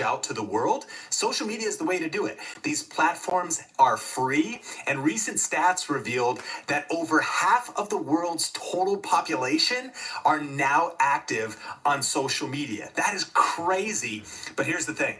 out to the world, social media is the way to do it. These platforms are free, and recent stats revealed that over half of the world's total population are now active on social media. That is crazy, but here's the thing.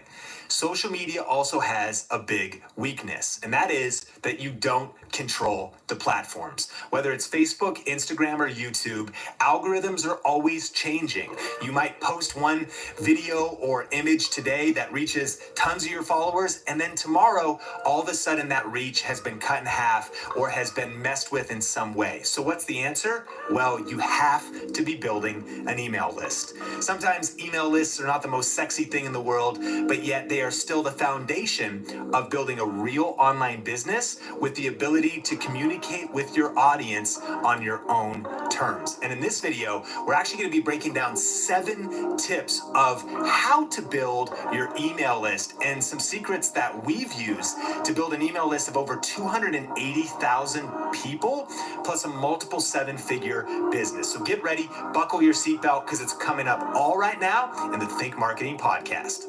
Social media also has a big weakness, and that is that you don't control the platforms. Whether it's Facebook, Instagram, or YouTube, algorithms are always changing. You might post one video or image today that reaches tons of your followers, and then tomorrow, all of a sudden that reach has been cut in half or has been messed with in some way. So what's the answer? Well, you have to be building an email list. Sometimes email lists are not the most sexy thing in the world, but yet they are still the foundation of building a real online business with the ability to communicate with your audience on your own terms. And in this video, we're actually going to be breaking down 7 tips of how to build your email list and some secrets that we've used to build an email list of over 280,000 people, plus a multiple 7-figure business. So get ready, buckle your seatbelt, because it's coming up all right now in the Think Marketing Podcast.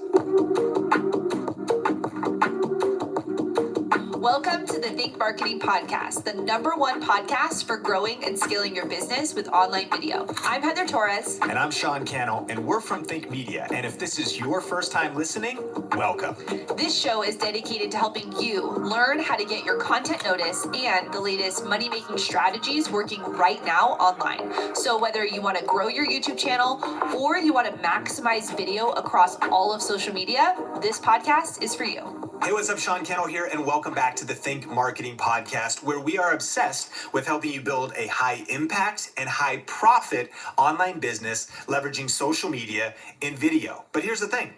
Welcome to the Think Marketing Podcast, the #1 podcast for growing and scaling your business with online video. I'm Heather Torres. And I'm Sean Cannell, and we're from Think Media. And if this is your first time listening, welcome. This show is dedicated to helping you learn how to get your content noticed and the latest money-making strategies working right now online. So whether you want to grow your YouTube channel or you want to maximize video across all of social media, this podcast is for you. Hey, what's up? Sean Cannell here, and welcome back to the Think Marketing Podcast, where we are obsessed with helping you build a high impact and high profit online business leveraging social media and video. But here's the thing.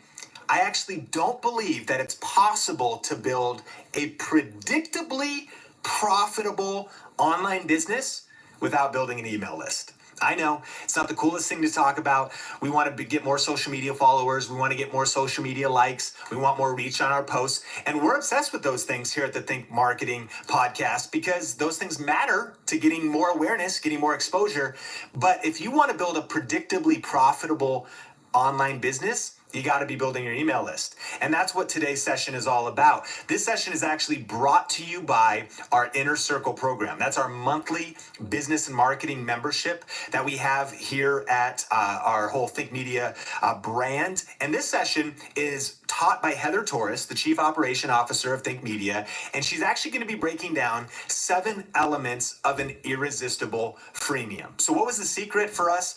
I actually don't believe that it's possible to build a predictably profitable online business without building an email list. I know it's not the coolest thing to talk about. We want to get more social media followers. We want to get more social media likes. We want more reach on our posts. And we're obsessed with those things here at the Think Marketing Podcast because those things matter to getting more awareness, getting more exposure. But if you want to build a predictably profitable online business, you got to be building your email list. And that's what today's session is all about. This session is actually brought to you by our Inner Circle program. That's our monthly business and marketing membership that we have here at our whole Think Media brand. And this session is taught by Heather Torres, the Chief Operation Officer of Think Media. And she's actually going to be breaking down 7 elements of an irresistible freemium. So what was the secret for us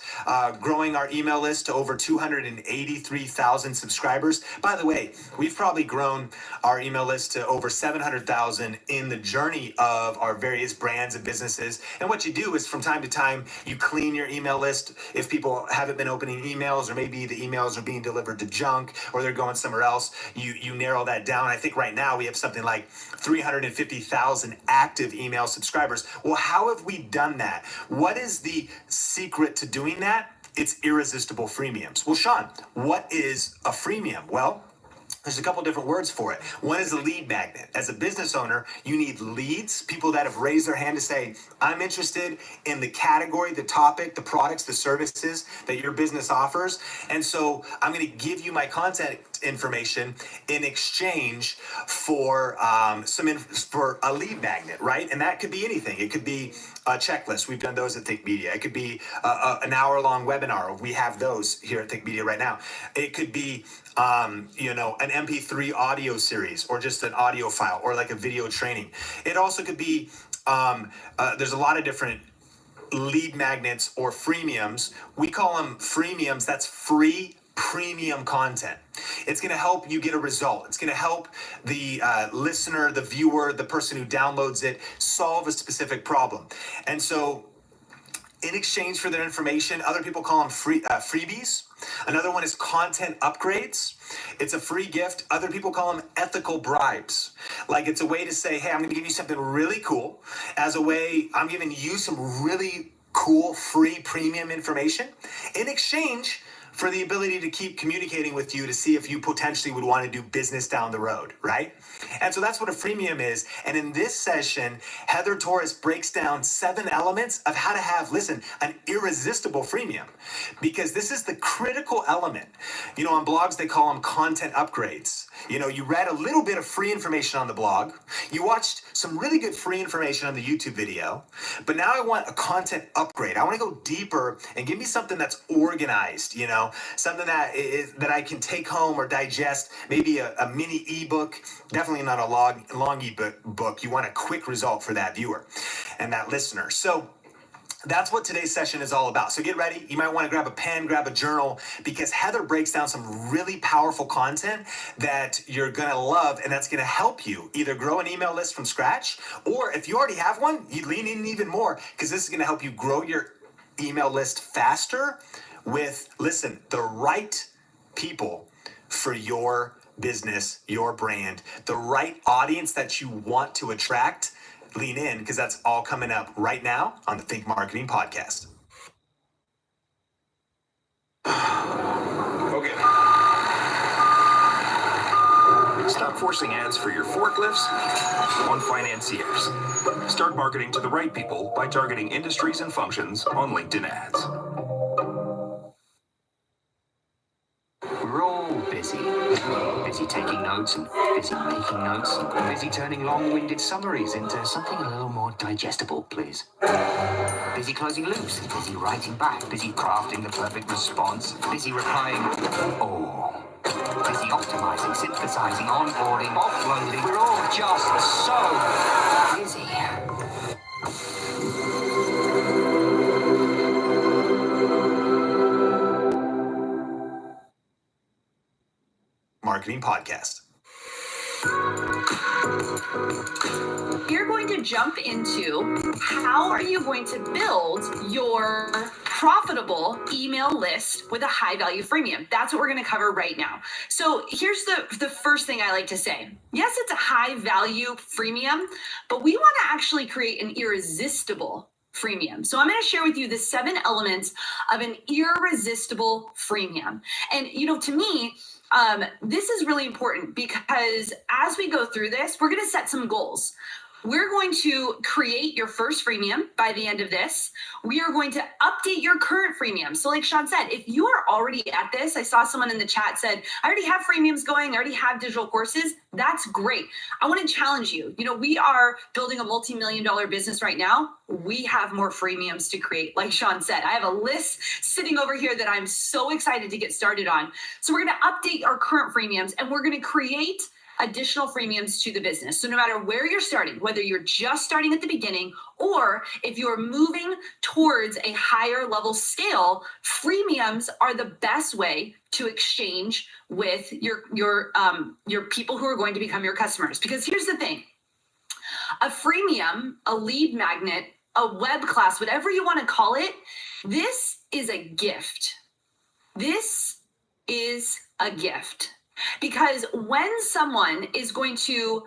growing our email list to over 283,000 subscribers? By the way, we've probably grown our email list to over 700,000 in the journey of our various brands and businesses. And what you do is from time to time, you clean your email list. If people haven't been opening emails, or maybe the emails are being delivered to junk or they're going somewhere else, you narrow that down. I think right now we have something like 350,000 active email subscribers. Well, how have we done that? What is the secret to doing that? It's irresistible freemiums. Well, Sean, what is a freemium? Well, there's a couple different words for it. One is a lead magnet. As a business owner, you need leads, people that have raised their hand to say, I'm interested in the category, the topic, the products, the services that your business offers. And so I'm going to give you my contact information in exchange for for a lead magnet, right? And that could be anything. It could be a checklist. We've done those at Think Media. It could be an hour-long webinar. We have those here at Think Media right now. It could be an MP3 audio series, or just an audio file, or like a video training. It also could be, there's a lot of different lead magnets or freemiums. We call them freemiums. That's free premium content. It's going to help you get a result. It's going to help the listener, the viewer, the person who downloads it solve a specific problem. And so in exchange for their information, other people call them freebies. Another one is content upgrades. It's a free gift. Other people call them ethical bribes. Like, it's a way to say, hey, I'm going to give you something really cool. As a way, I'm giving you some really cool free premium information in exchange for the ability to keep communicating with you to see if you potentially would want to do business down the road, right? And so that's what a freemium is. And in this session, Heather Torres breaks down 7 elements of how to have, listen, an irresistible freemium, because this is the critical element. You know, on blogs, they call them content upgrades. You know, you read a little bit of free information on the blog, you watched some really good free information on the YouTube video, but now I want a content upgrade. I want to go deeper and give me something that's organized, you know, something that that I can take home or digest, maybe a mini ebook, definitely not a long ebook. You want a quick result for that viewer and that listener. So that's what today's session is all about. So get ready. You might want to grab a pen, grab a journal, because Heather breaks down some really powerful content that you're going to love, and that's going to help you either grow an email list from scratch, or if you already have one, you lean in even more, because this is going to help you grow your email list faster with, listen, the right people for your business, your brand, the right audience that you want to attract. Lean in, because that's all coming up right now on the Think Marketing Podcast. Okay. Stop forcing ads for your forklifts on financiers. Start marketing to the right people by targeting industries and functions on LinkedIn ads. We're all busy. Busy taking notes and busy making notes and busy turning long-winded summaries into something a little more digestible, please. Busy closing loops, busy writing back, busy crafting the perfect response, busy replying, oh. Busy optimizing, synthesizing, onboarding, offloading. We're all just so busy. Marketing Podcast. We're going to jump into how are you going to build your profitable email list with a high value freemium. That's what we're going to cover right now. So here's the first thing I like to say. Yes, it's a high value freemium, but we want to actually create an irresistible freemium. So I'm going to share with you the 7 elements of an irresistible freemium. And, you know, to me, this is really important, because as we go through this, we're going to set some goals. We're going to create your first freemium by the end of this. We are going to update your current freemium. So like Sean said, if you are already at this, I saw someone in the chat said, I already have freemiums going, I already have digital courses. That's great. I want to challenge you. You know, we are building a multi-million-dollar business right now. We have more freemiums to create. Like Sean said, I have a list sitting over here that I'm so excited to get started on. So we're going to update our current freemiums, and we're going to create additional freemiums to the business. So no matter where you're starting, whether you're just starting at the beginning or if you're moving towards a higher level scale, freemiums are the best way to exchange with your people who are going to become your customers. Because here's the thing, a freemium, a lead magnet, a web class, whatever you want to call it, this is a gift. This is a gift. Because when someone is going to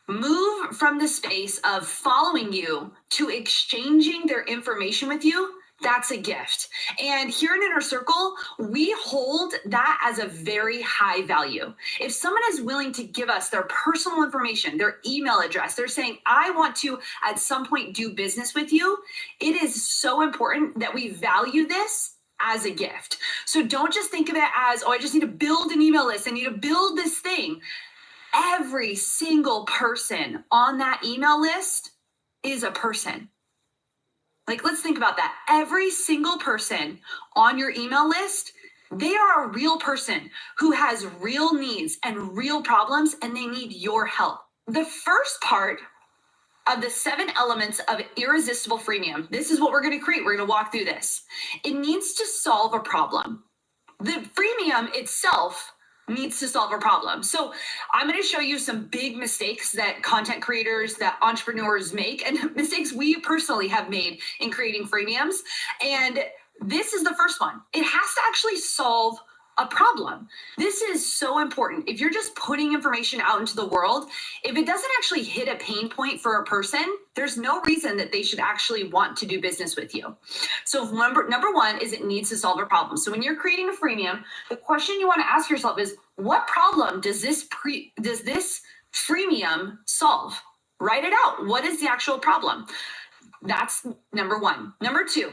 move from the space of following you to exchanging their information with you, that's a gift. And here in Inner Circle, we hold that as a very high value. If someone is willing to give us their personal information, their email address, they're saying, I want to at some point do business with you, it is so important that we value this as a gift. So don't just think of it as, oh, I just need to build an email list. I need to build this thing. Every single person on that email list is a person. Like, let's think about that. Every single person on your email list, they are a real person who has real needs and real problems, and they need your help. The first part of the 7 elements of irresistible freemium, this is what we're going to create. We're going to walk through this. It needs to solve a problem. The freemium itself needs to solve a problem. So I'm going to show you some big mistakes that content creators, that entrepreneurs make, and mistakes we personally have made in creating freemiums. And this is the first one. It has to actually solve a problem. This is so important. If you're just putting information out into the world, if it doesn't actually hit a pain point for a person, there's no reason that they should actually want to do business with you. So number one is it needs to solve a problem. So when you're creating a freemium, the question you want to ask yourself is, what problem does this freemium solve? Write it out. What is the actual problem? That's number one. Number two,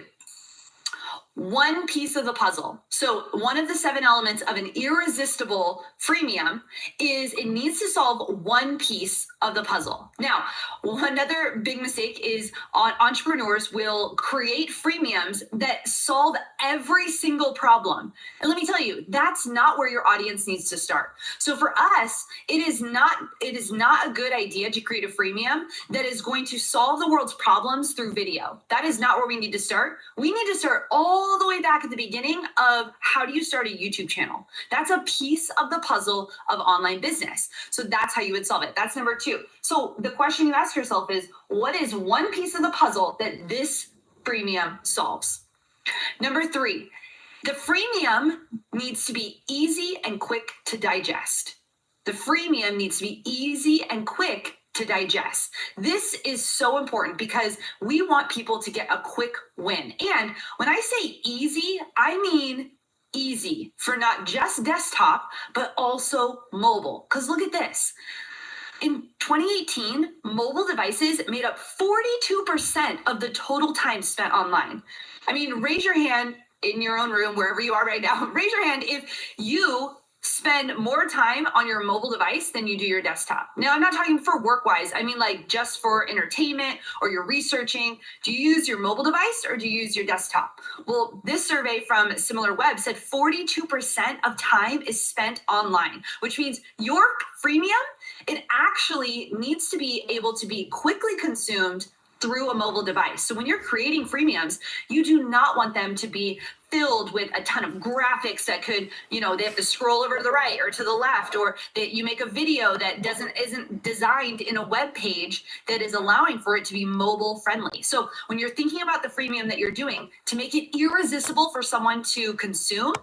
one piece of the puzzle. So one of the 7 elements of an irresistible freemium is it needs to solve one piece of the puzzle. Now, another big mistake is entrepreneurs will create freemiums that solve every single problem. And let me tell you, that's not where your audience needs to start. So for us, it is not a good idea to create a freemium that is going to solve the world's problems through video. That is not where we need to start. We need to start all the way back at the beginning of how do you start a YouTube channel. That's a piece of the puzzle of online business. So that's how you would solve it. That's number 2. So the question you ask yourself is, what is one piece of the puzzle that this freemium solves? Number 3, the freemium needs to be easy and quick to digest. The freemium needs to be easy and quick to digest. This is so important because we want people to get a quick win. And when I say easy, I mean easy for not just desktop, but also mobile. Because look at this. In 2018, mobile devices made up 42% of the total time spent online. I mean, raise your hand in your own room, wherever you are right now. Raise your hand if you spend more time on your mobile device than you do your desktop. Now, I'm not talking for work-wise. I mean, like just for entertainment or you're researching. Do you use your mobile device or do you use your desktop? Well, this survey from SimilarWeb said 42% of time is spent online, which means your freemium, it actually needs to be able to be quickly consumed through a mobile device. So when you're creating freemiums, you do not want them to be filled with a ton of graphics that could, they have to scroll over to the right or to the left, or that you make a video that isn't designed in a web page that is allowing for it to be mobile friendly. So when you're thinking about the freemium that you're doing, to make it irresistible for someone to consume,